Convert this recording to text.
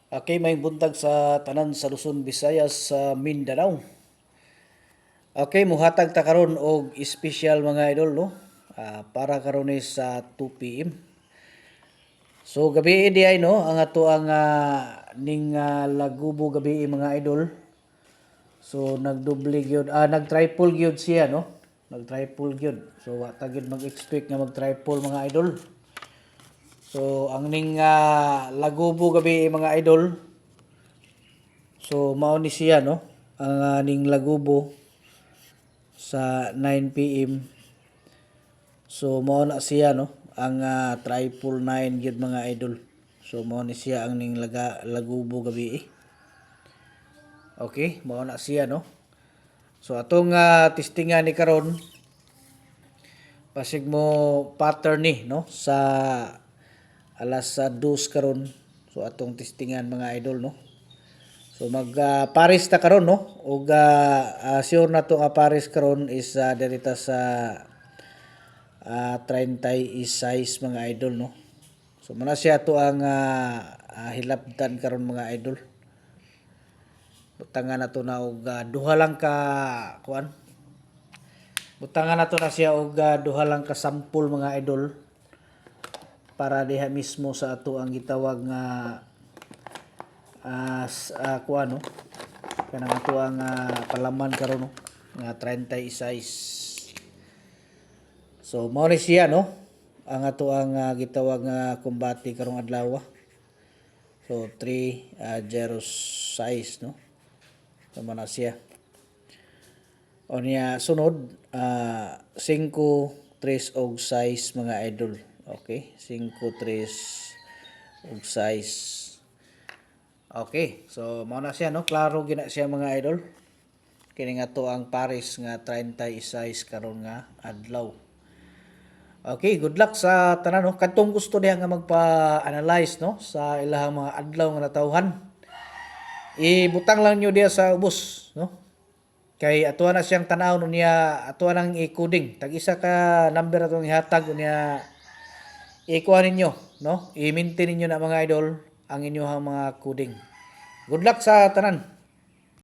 Okay, may buntag sa tanan sa Luzon, Visayas, sa Mindanao. Okay, muhatag ta karon og special mga idol no. Para karon ni sa 2 PM. So gabi di ay no ang ato ang ning Lagubo gabi mga idol. So nagdoble gyud nag-triple gyud siya no. Nag-triple gyud. So wa ta gyud mag-expect nga mag-triple mga idol. So ang ning Lagubo gabi mga idol. So mao ni siya no. Ang ning Lagubo sa 9 PM. So mao na siya no ang 999 gyud mga idol. So mao ni siya ang ning Lagubo gabi. Okay, mao na siya no. So atong testingan ni karon pasig mo pattern ni no sa alas 2 karon. So atong testingan mga idol no. So mag pares ta karon no ug sure na to nga pares karon is dirita sa 36 mga idol no. So muna siya to ang hilabtan karon mga idol. Butangan na to na og duha lang ka kuan. Butangan na to na siya og duha lang ka sample mga idol para diha mismo sa ato ang gitawag nga kuan no. Kanang ato ang palaman karon no nga 36. So mao ni siya no ang ato ang gitawag nga kumbati karong adlaw. So 306 no. Tama na siya. O niya sunod 5, 3 og 6 mga idol. Okay, 5, 3 og 6. Okay, so mao na siya no. Klaro gina siya mga idol. Kini nga to ang pares nga 36 karon nga adlaw. Okay, good luck sa tanan no. Kadtong gusto diha nga magpa-analyze no sa ilahang mga adlaw nga natawhan. Ibutang lang nyo diya sa ubos no. Kay atuwa na siyang tanaw niya, atuwa nang i-coding. Tag-isa ka number atong ihatag niya ikuha ninyo no. I-maintain ninyo na mga idol ang inyong mga coding. Good luck sa tanan.